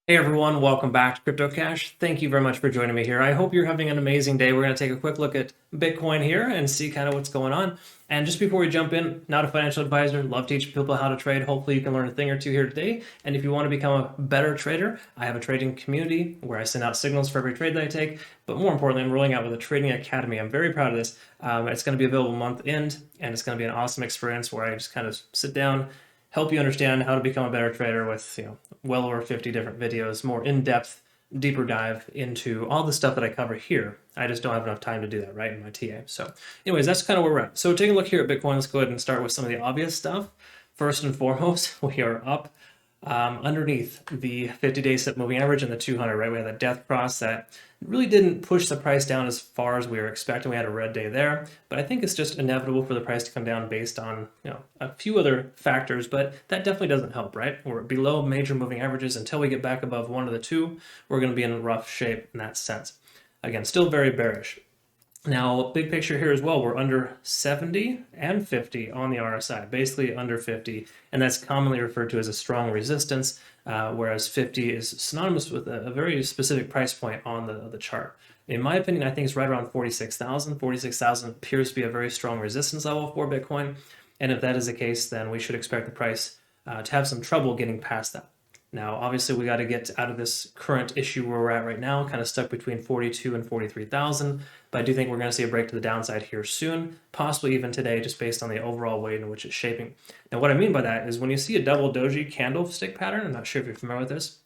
Hey everyone, welcome back to CryptoCache. Thank you very much for joining me here. I hope you're having an amazing day. We're going to take a quick look at Bitcoin here and see kind of what's going on. And just before we jump in, not a financial advisor, love teaching people how to trade. Hopefully you can learn a thing or two here today. And if you want to become a better trader, I have a trading community where I send out signals for every trade that I take. But more importantly, I'm rolling out with a trading academy. I'm very proud of this. It's going to be available month end, and it's going to be an awesome experience where I just kind of sit down, help you understand how to become a better trader with well over 50 different videos, more in-depth, deeper dive into all the stuff that I cover here. I just don't have enough time to do that right in my TA. So anyways, that's kind of where we're at. So taking a look here at Bitcoin, let's go ahead and start with some of the obvious stuff. First and foremost, we are up underneath the 50-day set moving average and the 200, right? We had that death cross that really didn't push the price down as far as we were expecting. We had a red day there, but I think it's just inevitable for the price to come down based on a few other factors, but that definitely doesn't help, right? We're below major moving averages. Until we get back above one of the two, we're going to be in rough shape in that sense. Again, still very bearish. Now, big picture here as well, we're under 70 and 50 on the RSI, basically under 50, and that's commonly referred to as a strong resistance, whereas 50 is synonymous with a very specific price point on the chart. In my opinion, I think it's right around 46,000. 46,000 appears to be a very strong resistance level for Bitcoin, and if that is the case, then we should expect the price to have some trouble getting past that. Now, obviously, we got to get out of this current issue where we're at right now, kind of stuck between 42 and 43,000. But I do think we're going to see a break to the downside here soon, possibly even today, just based on the overall way in which it's shaping. Now, what I mean by that is when you see a double Doji candlestick pattern, I'm not sure if you're familiar with this,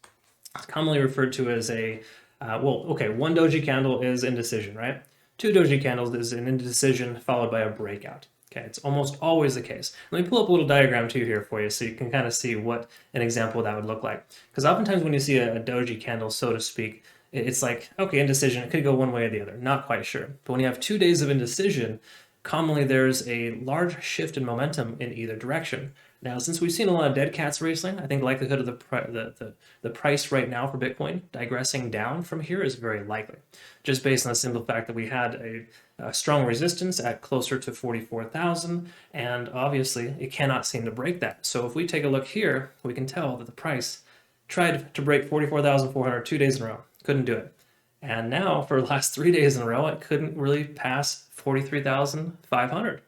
it's commonly referred to as a, one Doji candle is indecision, right? Two Doji candles is an indecision followed by a breakout. Okay, it's almost always the case. Let me pull up a little diagram too here for you so you can kind of see what an example of that would look like. Because oftentimes when you see a doji candle, so to speak, it's like, okay, indecision, it could go one way or the other, not quite sure. But when you have 2 days of indecision, commonly there's a large shift in momentum in either direction. Now, since we've seen a lot of dead cats recently, I think the likelihood of the price right now for Bitcoin digressing down from here is very likely, just based on the simple fact that we had a strong resistance at closer to 44,000, and obviously it cannot seem to break that. So if we take a look here, we can tell that the price tried to break 44,400 2 days in a row, couldn't do it. And now for the last 3 days in a row, it couldn't really pass 43,500.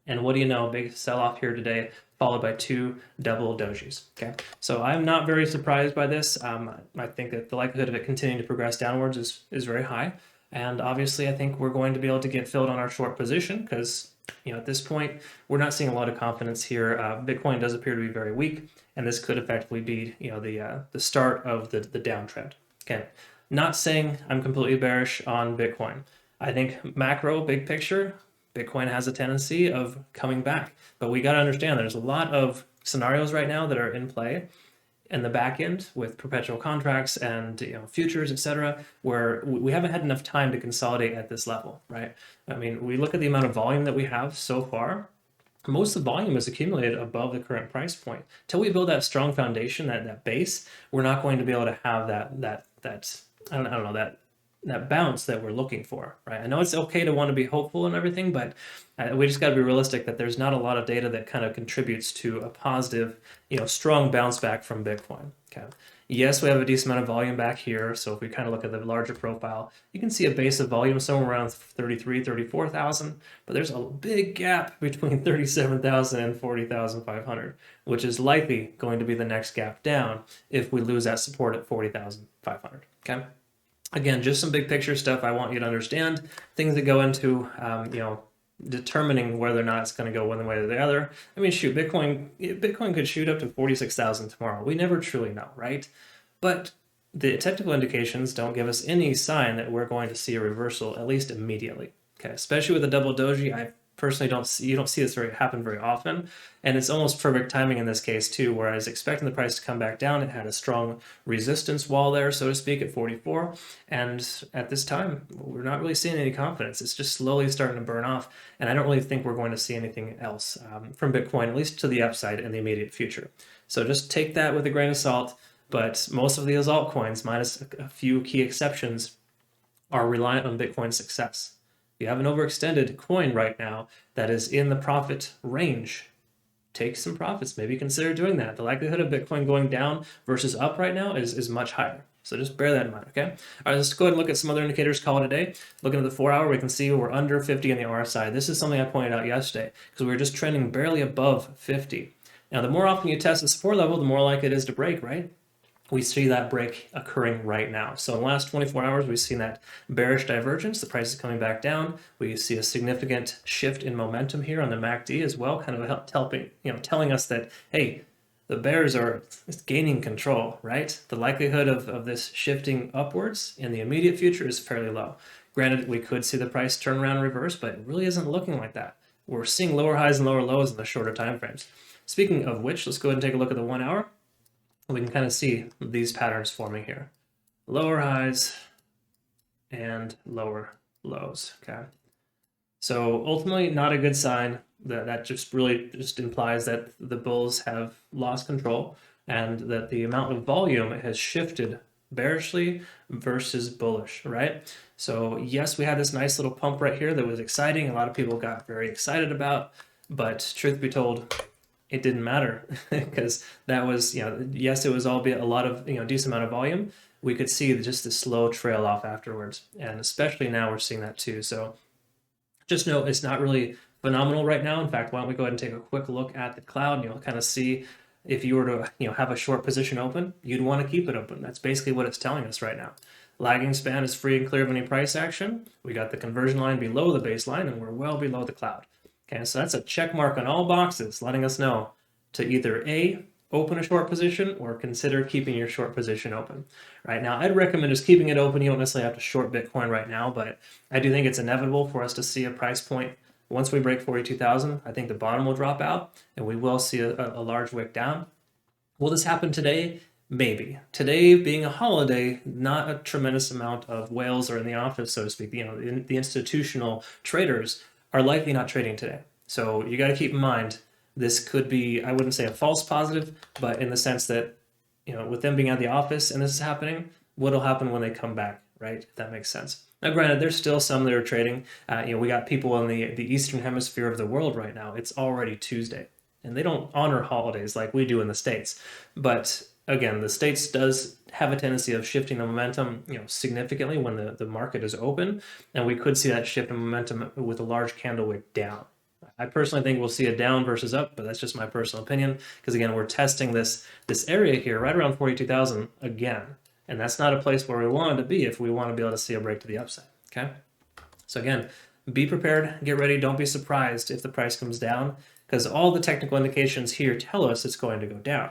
And what do you know, big sell-off here today, followed by two double dojis. Okay, so I'm not very surprised by this. I think that the likelihood of it continuing to progress downwards is very high. And obviously, I think we're going to be able to get filled on our short position because at this point, we're not seeing a lot of confidence here. Bitcoin does appear to be very weak, and this could effectively be the start of the downtrend. Okay, not saying I'm completely bearish on Bitcoin. I think macro, big picture, Bitcoin has a tendency of coming back, but we got to understand there's a lot of scenarios right now that are in play in the back end with perpetual contracts and futures, etc., where we haven't had enough time to consolidate at this level, right? I mean, we look at the amount of volume that we have so far. Most of the volume is accumulated above the current price point. Till we build that strong foundation, that base, we're not going to be able to have that I don't know, that bounce that we're looking for, right? I know it's okay to want to be hopeful and everything, but we just got to be realistic that there's not a lot of data that kind of contributes to a positive, strong bounce back from Bitcoin. Okay. Yes, we have a decent amount of volume back here. So if we kind of look at the larger profile, you can see a base of volume somewhere around 33, 34,000, but there's a big gap between 37,000 and 40,500, which is likely going to be the next gap down if we lose that support at 40,500. Okay. Again, just some big picture stuff I want you to understand, things that go into, determining whether or not it's going to go one way or the other. I mean, shoot, Bitcoin could shoot up to 46,000 tomorrow. We never truly know, right? But the technical indications don't give us any sign that we're going to see a reversal, at least immediately. Okay, especially with the double doji, I personally don't see this happen very often, and it's almost perfect timing in this case too, where I was expecting the price to come back down. It had a strong resistance wall there, so to speak, at 44, and at this time we're not really seeing any confidence. It's just slowly starting to burn off, and I don't really think we're going to see anything else from Bitcoin, at least to the upside in the immediate future. So just take that with a grain of salt, but most of these altcoins, minus a few key exceptions, are reliant on Bitcoin's success. You have an overextended coin right now that is in the profit range. take some profits. Maybe consider doing that. The likelihood of Bitcoin going down versus up right now is much higher. So just bear that in mind, okay? All right, let's go ahead and look at some other indicators, call it a day. Looking at the 4 hour, we can see we're under 50 on the RSI. This is something I pointed out yesterday because we were just trending barely above 50. Now, the more often you test the support level, the more likely it is to break, right? We see that break occurring right now. So in the last 24 hours, we've seen that bearish divergence. The price is coming back down. We see a significant shift in momentum here on the MACD as well, kind of helping, telling us that, hey, the bears are gaining control, right? The likelihood of this shifting upwards in the immediate future is fairly low. Granted, we could see the price turn around and reverse, but it really isn't looking like that. We're seeing lower highs and lower lows in the shorter time frames. Speaking of which, let's go ahead and take a look at the 1 hour. We can kind of see these patterns forming here. Lower highs and lower lows, okay? So ultimately not a good sign. That just really implies that the bulls have lost control and that the amount of volume has shifted bearishly versus bullish, right? So yes, we had this nice little pump right here that was exciting. A lot of people got very excited about, but truth be told, it didn't matter because that was, yes, it was albeit a lot of, decent amount of volume. We could see just the slow trail off afterwards. And especially now we're seeing that too. So just know it's not really phenomenal right now. In fact, why don't we go ahead and take a quick look at the cloud and you'll kind of see if you were to, have a short position open, you'd want to keep it open. That's basically what it's telling us right now. Lagging span is free and clear of any price action. We got the conversion line below the baseline and we're well below the cloud. Okay, so that's a check mark on all boxes, letting us know to either A, open a short position or consider keeping your short position open. Right now, I'd recommend just keeping it open. You don't necessarily have to short Bitcoin right now, but I do think it's inevitable for us to see a price point. Once we break 42,000, I think the bottom will drop out and we will see a large wick down. Will this happen today? Maybe. Today being a holiday, not a tremendous amount of whales are in the office, so to speak. The institutional traders are likely not trading today. So you got to keep in mind, this could be, I wouldn't say a false positive, but in the sense that, with them being at the office and this is happening, what'll happen when they come back, right? If that makes sense. Now, granted, there's still some that are trading. We got people in the Eastern Hemisphere of the world right now. It's already Tuesday, and they don't honor holidays like we do in the States. But again, the States does have a tendency of shifting the momentum, significantly when the market is open, and we could see that shift in momentum with a large candle wick down. I personally think we'll see a down versus up, but that's just my personal opinion, because again, we're testing this area here right around 42,000 again, and that's not a place where we wanted to be if we want to be able to see a break to the upside, okay? So again, be prepared, get ready, don't be surprised if the price comes down, because all the technical indications here tell us it's going to go down.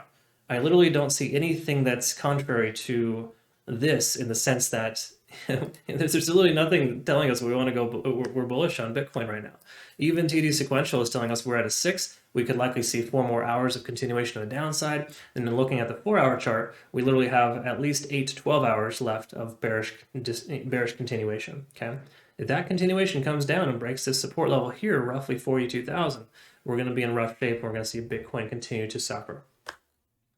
I literally don't see anything that's contrary to this in the sense that there's literally nothing telling us we want to go, we're bullish on Bitcoin right now. Even TD Sequential is telling us we're at a 6. We could likely see 4 more hours of continuation on the downside. And then looking at the 4-hour chart, we literally have at least 8 to 12 hours left of bearish continuation, okay? If that continuation comes down and breaks this support level here, roughly 42,000, we're going to be in rough shape. We're going to see Bitcoin continue to suffer.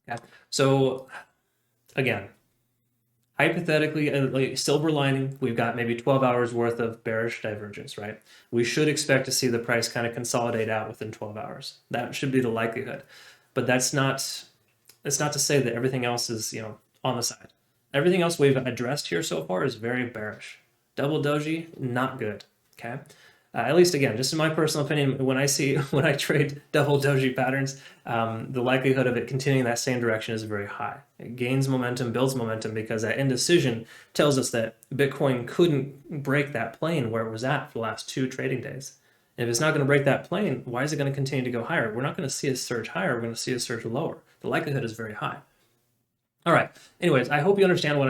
Okay? So again, hypothetically, like silver lining, we've got maybe 12 hours worth of bearish divergence, right? We should expect to see the price kind of consolidate out within 12 hours. That should be the likelihood. But that's not to say that everything else is, on the side. Everything else we've addressed here so far is very bearish. Double Doji, not good, okay? At least, again, just in my personal opinion, when I trade double Doji patterns, the likelihood of it continuing that same direction is very high. It gains momentum, builds momentum, because that indecision tells us that Bitcoin couldn't break that plane where it was at for the last 2 trading days. And if it's not going to break that plane, why is it going to continue to go higher? We're not going to see a surge higher. We're going to see a surge lower. The likelihood is very high. All right. Anyways, I hope you understand what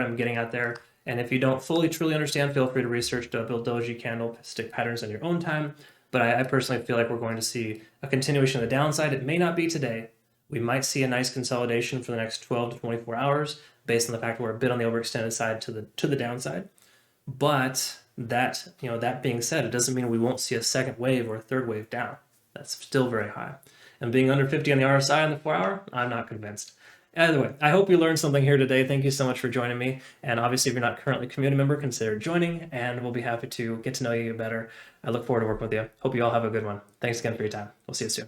I'm getting at there. And if you don't fully, truly understand, feel free to research double Doji candlestick patterns on your own time. But I personally feel like we're going to see a continuation of the downside. It may not be today. We might see a nice consolidation for the next 12 to 24 hours based on the fact that we're a bit on the overextended side to the downside. But that being said, it doesn't mean we won't see a second wave or a third wave down. That's still very high. And being under 50 on the RSI on the 4-hour, I'm not convinced. Either way, I hope you learned something here today. Thank you so much for joining me. And obviously, if you're not currently a community member, consider joining, and we'll be happy to get to know you better. I look forward to working with you. Hope you all have a good one. Thanks again for your time. We'll see you soon.